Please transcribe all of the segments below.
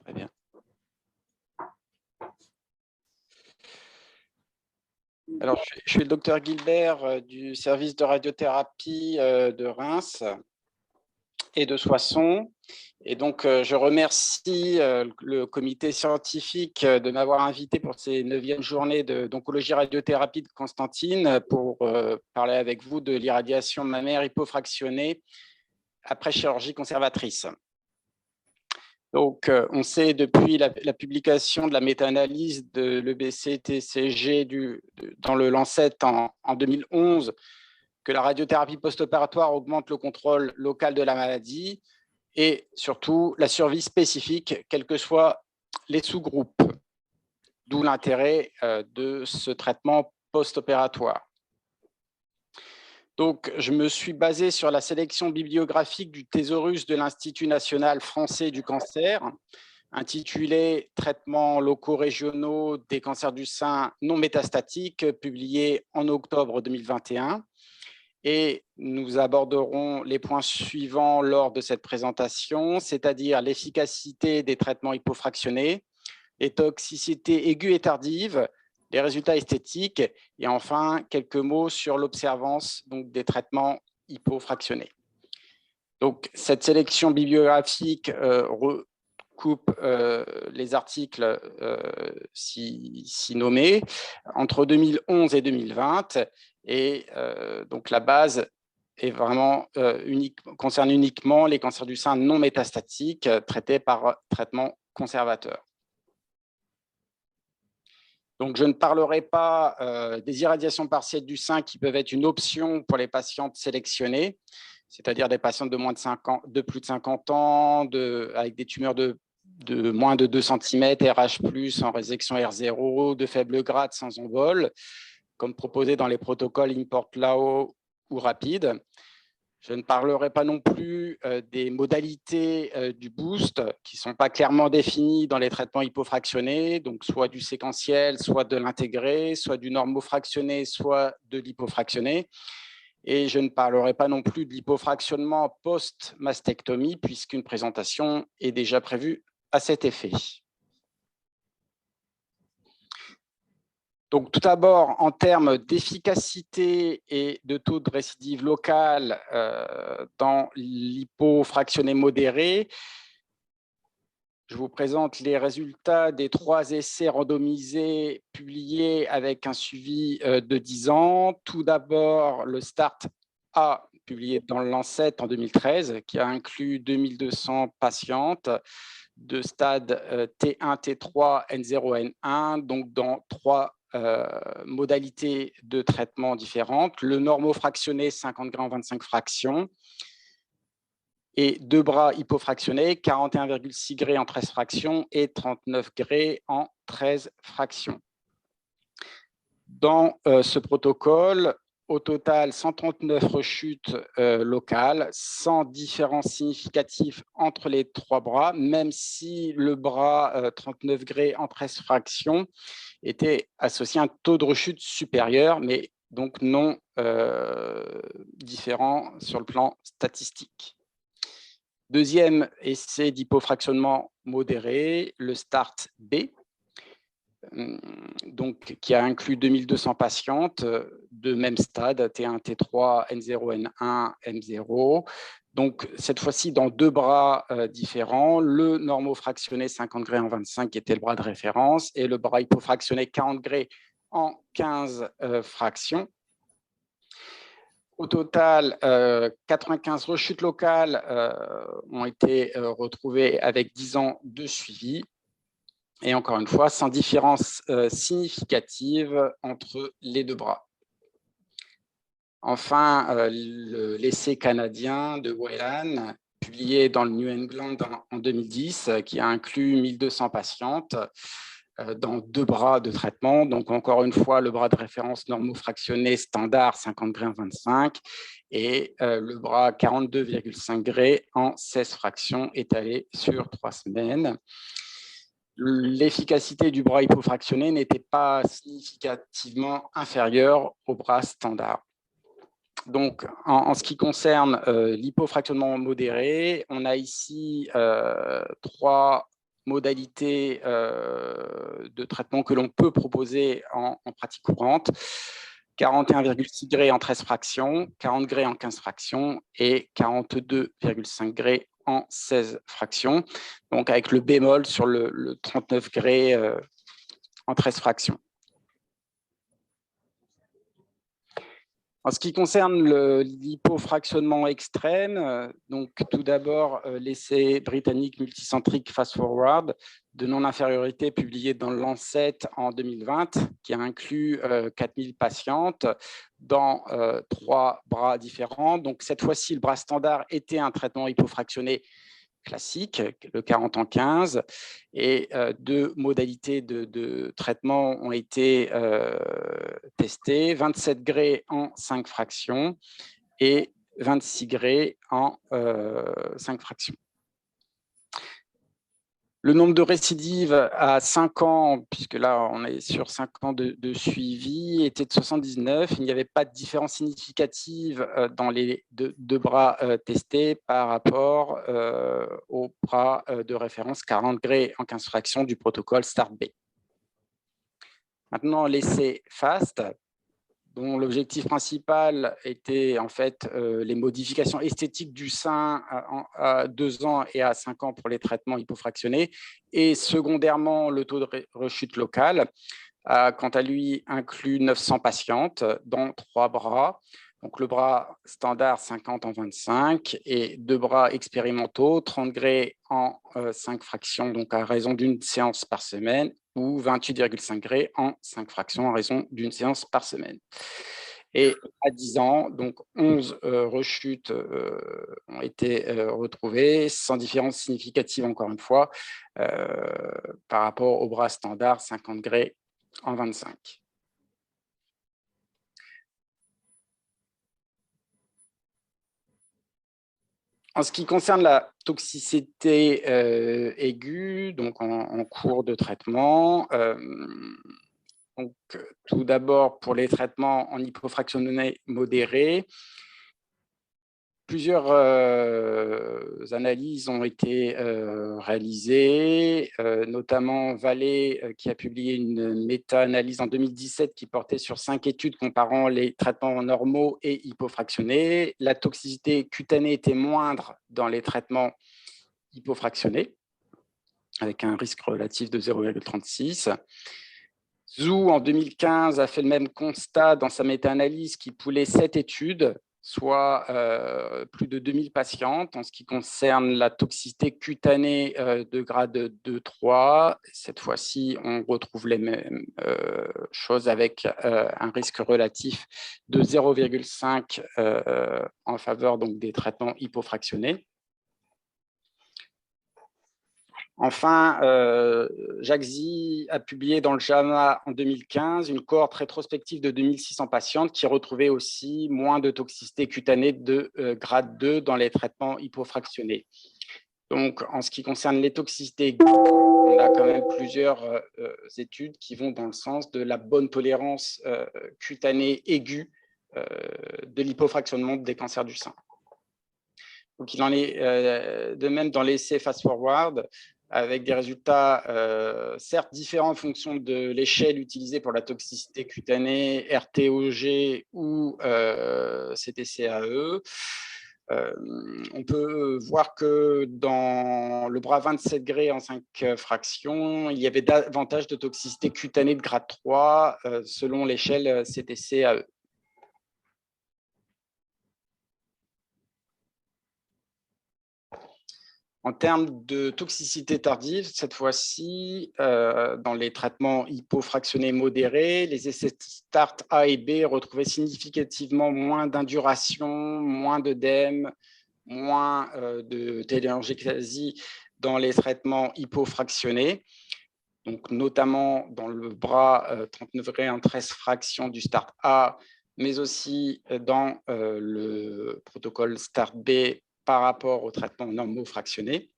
Très bien. Alors, je suis le docteur Guilbert du service de radiothérapie de Reims et de Soissons. Et donc, je remercie le comité scientifique de m'avoir invité pour ces 9e journées d'oncologie radiothérapie de Constantine pour parler avec vous de l'irradiation mammaire hypofractionnée après chirurgie conservatrice. Donc, on sait depuis la publication de la méta-analyse de l'EBC-TCG dans le Lancet en 2011 que la radiothérapie post-opératoire augmente le contrôle local de la maladie et surtout la survie spécifique, quels que soient les sous-groupes, d'où l'intérêt de ce traitement post-opératoire. Donc, je me suis basé sur la sélection bibliographique du thésaurus de l'Institut national français du cancer, intitulé « Traitements locaux régionaux des cancers du sein non métastatiques », publié en octobre 2021. Et nous aborderons les points suivants lors de cette présentation, c'est-à-dire l'efficacité des traitements hypofractionnés, les toxicités aiguës et tardives, les résultats esthétiques et enfin quelques mots sur l'observance des traitements hypofractionnés. Donc, cette sélection bibliographique recoupe les articles si nommés entre 2011 et 2020 et donc la base est vraiment concerne uniquement les cancers du sein non métastatiques traités par traitement conservateur. Donc, je ne parlerai pas des irradiations partielles du sein qui peuvent être une option pour les patientes sélectionnées, c'est-à-dire des patientes de plus de 50 ans, avec des tumeurs de moins de 2 cm, RH+, en résection R0, de faible grade sans envol, comme proposé dans les protocoles IMPORT-LAO ou RAPID. Je ne parlerai pas non plus des modalités du boost qui ne sont pas clairement définies dans les traitements hypofractionnés, donc soit du séquentiel, soit de l'intégré, soit du normofractionné, soit de l'hypofractionné. Et je ne parlerai pas non plus de l'hypofractionnement post-mastectomie, puisqu'une présentation est déjà prévue à cet effet. Donc, tout d'abord, en termes d'efficacité et de taux de récidive locale dans l'hypofractionné modéré, je vous présente les résultats des 3 essais randomisés publiés avec un suivi de 10 ans. Tout d'abord, le START-A, publié dans le Lancet en 2013, qui a inclus 2200 patientes de stade T1, T3, N0, N1, donc dans 3 modalités de traitement différentes. Le normofractionné, 50 grammes en 25 fractions, et 2 bras hypofractionnés, 41,6 grés en 13 fractions et 39 grés en 13 fractions. Dans ce protocole, au total, 139 rechutes locales, sans différence significative entre les 3 bras, même si le bras 39 grés en 13 fractions était associé à un taux de rechute supérieur, mais donc non différent sur le plan statistique. Deuxième essai d'hypofractionnement modéré, le START-B, donc, qui a inclus 2200 patientes de même stade, T1, T3, N0, N1, M0. Donc, cette fois-ci, dans 2 bras différents, le normofractionné 50 grés en 25 qui était le bras de référence et le bras hypofractionné 40 grés en 15 fractions. Au total, 95 rechutes locales ont été retrouvées avec 10 ans de suivi. Et encore une fois, sans différence significative entre les 2 bras. Enfin, l'essai canadien de Whelan, publié dans le New England en 2010, qui a inclus 1200 patientes dans 2 bras de traitement. Donc, encore une fois, le bras de référence normofractionné standard 50 grés en 25 et le bras 42,5 grés en 16 fractions étalé sur 3 semaines. L'efficacité du bras hypofractionné n'était pas significativement inférieure au bras standard. Donc, en ce qui concerne l'hypofractionnement modéré, on a ici 3 modalités de traitement que l'on peut proposer en pratique courante. 41,6 Gray en 13 fractions, 40 Gray en 15 fractions et 42,5 Gray en 16 fractions. Donc, avec le bémol sur le 39 Gray en 13 fractions. En ce qui concerne l'hypofractionnement extrême, donc tout d'abord l'essai britannique multicentrique Fast Forward de non-infériorité publié dans le Lancet en 2020, qui a inclus 4000 patientes dans 3 bras différents. Donc cette fois-ci, le bras standard était un traitement hypofractionné classique, le 40 en 15, et 2 modalités de traitement ont été testées, 27 Gray en 5 fractions et 26 Gray en 5 fractions. Le nombre de récidives à 5 ans, puisque là on est sur 5 ans de suivi, était de 79. Il n'y avait pas de différence significative dans les 2 bras testés par rapport au bras de référence 40 Gray en 15 fractions du protocole START-B. Maintenant, l'essai FAST, dont l'objectif principal était en fait les modifications esthétiques du sein à 2 ans et à 5 ans pour les traitements hypofractionnés, et secondairement le taux de rechute locale, a quant à lui inclut 900 patientes dans 3 bras. Donc le bras standard 50 en 25 et 2 bras expérimentaux 30 Gray en 5 fractions, donc à raison d'une séance par semaine, ou 28,5 Gray en 5 fractions à raison d'une séance par semaine. Et à 10 ans, donc 11 rechutes ont été retrouvées, sans différence significative encore une fois, par rapport au bras standard 50 Gray en 25. En ce qui concerne la toxicité aiguë, donc en cours de traitement, donc, tout d'abord pour les traitements en hypofractionné modéré, plusieurs analyses ont été réalisées, notamment Vallée qui a publié une méta-analyse en 2017 qui portait sur 5 études comparant les traitements normaux et hypofractionnés. La toxicité cutanée était moindre dans les traitements hypofractionnés, avec un risque relatif de 0,36. Zhu, en 2015, a fait le même constat dans sa méta-analyse qui poolait 7 études, soit plus de 2000 patientes en ce qui concerne la toxicité cutanée de grade 2-3. Cette fois-ci, on retrouve les mêmes choses avec un risque relatif de 0,5 en faveur donc, des traitements hypofractionnés. Enfin, Jacques Zi a publié dans le JAMA en 2015 une cohorte rétrospective de 2600 patientes qui retrouvait aussi moins de toxicité cutanée de grade 2 dans les traitements hypofractionnés. Donc, en ce qui concerne les toxicités, on a quand même plusieurs études qui vont dans le sens de la bonne tolérance cutanée aiguë de l'hypofractionnement des cancers du sein. Donc, il en est de même dans l'essai Fast Forward, avec des résultats certes différents en fonction de l'échelle utilisée pour la toxicité cutanée, RTOG ou CTCAE. On peut voir que dans le bras 27 Gray en 5 fractions, il y avait davantage de toxicité cutanée de grade 3 selon l'échelle CTCAE. En termes de toxicité tardive, cette fois-ci, dans les traitements hypofractionnés modérés, les essais START A et B retrouvaient significativement moins d'induration, moins d'œdème, moins de téléangiectasie dans les traitements hypofractionnés, donc notamment dans le bras 39 Gray en 13 fractions du START A, mais aussi dans le protocole START B par rapport aux traitements normaux fractionnés.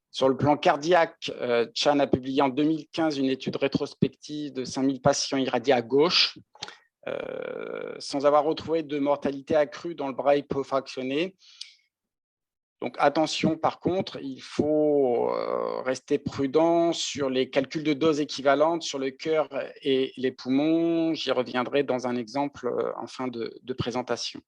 Sur le plan cardiaque, Chan a publié en 2015 une étude rétrospective de 5000 patients irradiés à gauche sans avoir retrouvé de mortalité accrue dans le bras hypofractionné. Donc attention, par contre, il faut rester prudent sur les calculs de doses équivalentes sur le cœur et les poumons. J'y reviendrai dans un exemple en fin de présentation.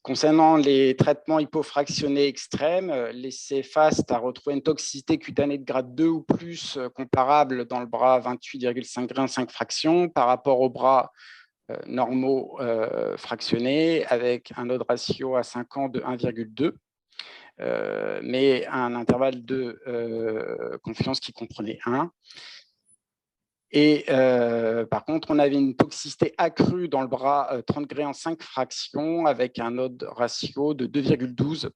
Concernant les traitements hypofractionnés extrêmes, l'essai FAST a retrouvé une toxicité cutanée de grade 2 ou plus comparable dans le bras 28,5 grains en 5 fractions par rapport aux bras normaux fractionnés avec un odds ratio à 5 ans de 1,2, mais un intervalle de confiance qui comprenait 1. Et par contre, on avait une toxicité accrue dans le bras 30 grés en 5 fractions avec un odds ratio de 2,12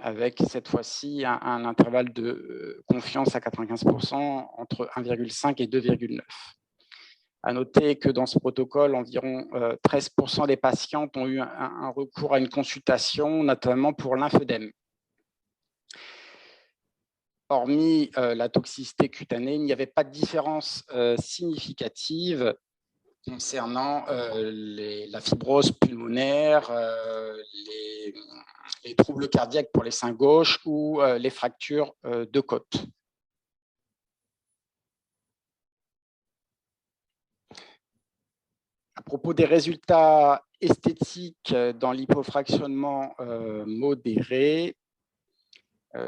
avec cette fois-ci un intervalle de confiance à 95% entre 1,5 et 2,9. À noter que dans ce protocole, environ 13% des patientes ont eu un recours à une consultation, notamment pour lymphœdème. Hormis la toxicité cutanée, il n'y avait pas de différence significative concernant la fibrose pulmonaire, les troubles cardiaques pour les seins gauches ou les fractures de côte. À propos des résultats esthétiques dans l'hypofractionnement modéré,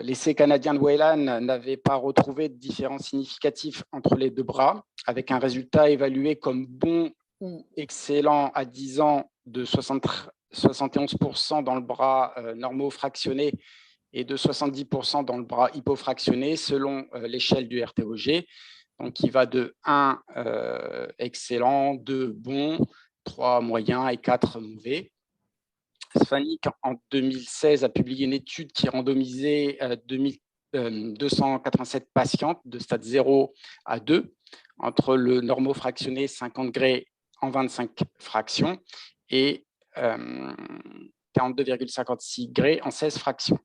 l'essai canadien de Whelan n'avait pas retrouvé de différence significative entre les deux bras, avec un résultat évalué comme bon ou excellent à 10 ans de 71% dans le bras normaux fractionné et de 70% dans le bras hypofractionné selon l'échelle du RTOG. Donc, il va de 1 excellent, 2 bon, 3 moyen et 4 mauvais. Svanik, en 2016, a publié une étude qui randomisait 287 patientes de stade 0 à 2 entre le normofractionné 50 grés en 25 fractions et 42,56 grés en 16 fractions.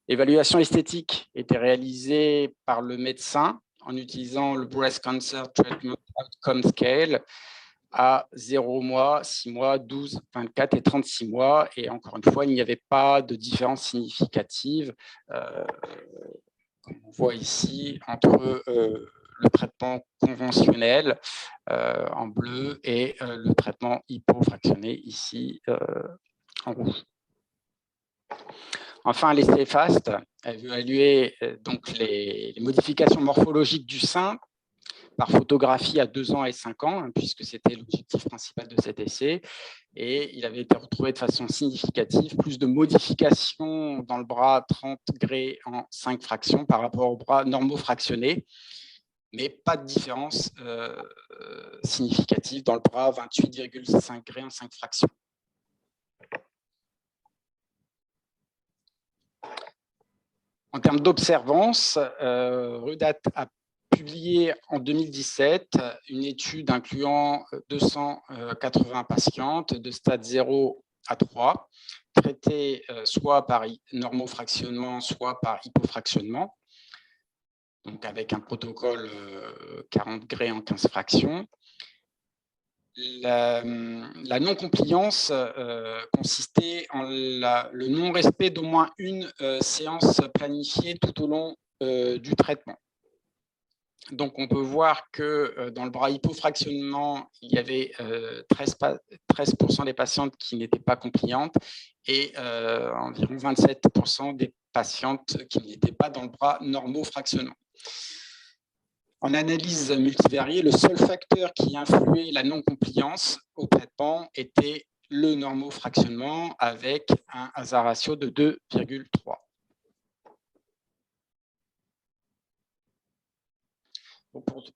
L'évaluation esthétique était réalisée par le médecin en utilisant le Breast Cancer Treatment Outcome Scale à 0 mois, 6 mois, 12, 24 et 36 mois. Et encore une fois, il n'y avait pas de différence significative, comme on voit ici, entre le traitement conventionnel en bleu et le traitement hypofractionné ici en rouge. Enfin, l'essai FAST a évalué donc les modifications morphologiques du sein par photographie à 2 ans et 5 ans, puisque c'était l'objectif principal de cet essai. Et il avait été retrouvé de façon significative plus de modifications dans le bras 30 grés en 5 fractions par rapport au bras normaux fractionnés, mais pas de différence significative dans le bras 28,5 grés en 5 fractions. En termes d'observance, Rudat a publié en 2017 une étude incluant 280 patientes de stade 0 à 3, traitées soit par normofractionnement, soit par hypofractionnement, donc avec un protocole 40 grés en 15 fractions. La non-compliance consistait en le non-respect d'au moins une séance planifiée tout au long du traitement. Donc, on peut voir que dans le bras hypofractionnement, il y avait 13% des patientes qui n'étaient pas compliantes et environ 27% des patientes qui n'étaient pas dans le bras normofractionnement. En analyse multivariée, le seul facteur qui influait la non-compliance au traitement était le normofractionnement avec un hazard ratio de 2,3.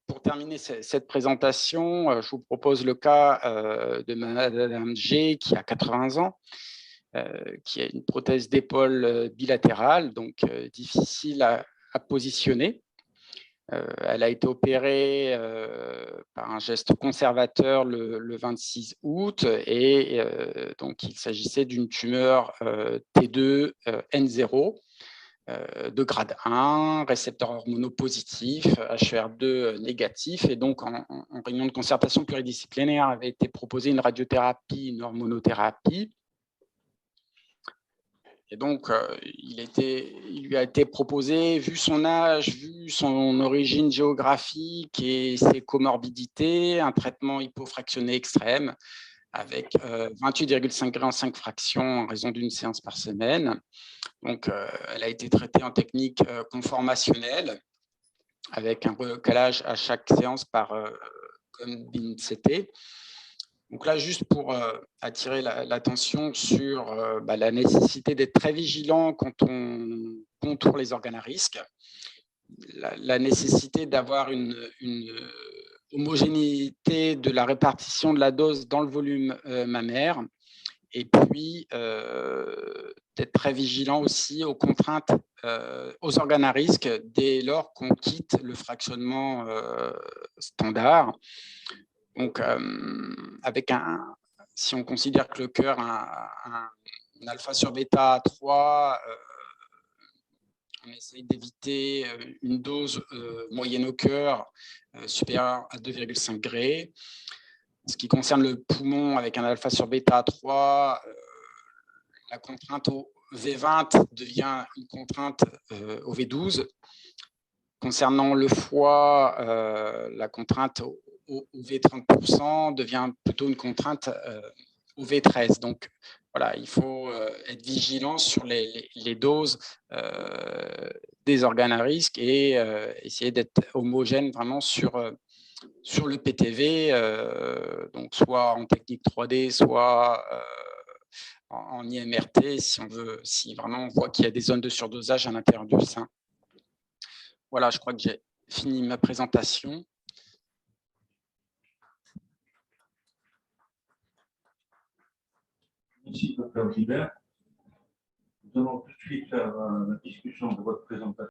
Pour terminer cette présentation, je vous propose le cas de Madame G qui a 80 ans, qui a une prothèse d'épaule bilatérale, donc difficile à positionner. Elle a été opérée par un geste conservateur le 26 août et donc il s'agissait d'une tumeur T2 N0 de grade 1, récepteurs hormonaux positifs, HER2 négatif. Et donc, en réunion de concertation pluridisciplinaire, avait été proposée une radiothérapie, une hormonothérapie. Et donc, il lui a été proposé, vu son âge, vu son origine géographique et ses comorbidités, un traitement hypofractionné extrême avec 28,5 grès en 5 fractions en raison d'une séance par semaine. Donc, elle a été traitée en technique conformationnelle avec un recalage à chaque séance par COMBINE-CT. Donc là, juste pour attirer l'attention sur la nécessité d'être très vigilant quand on contourne les organes à risque, la nécessité d'avoir une homogénéité de la répartition de la dose dans le volume mammaire, et puis d'être très vigilant aussi aux contraintes aux organes à risque dès lors qu'on quitte le fractionnement standard. Donc, si on considère que le cœur a un alpha sur bêta 3, on essaye d'éviter une dose moyenne au cœur supérieure à 2,5 grès. En ce qui concerne le poumon, avec un alpha sur bêta 3, la contrainte au V20 devient une contrainte au V12. Concernant le foie, la contrainte au V30% devient plutôt une contrainte au V13. Donc, voilà, il faut être vigilant sur les doses des organes à risque et essayer d'être homogène vraiment sur le PTV, donc soit en technique 3D, soit en IMRT, si vraiment on voit qu'il y a des zones de surdosage à l'intérieur du sein. Voilà, je crois que j'ai fini ma présentation. Merci, Dr. Gilbert. Nous allons tout de suite faire la discussion de votre présentation.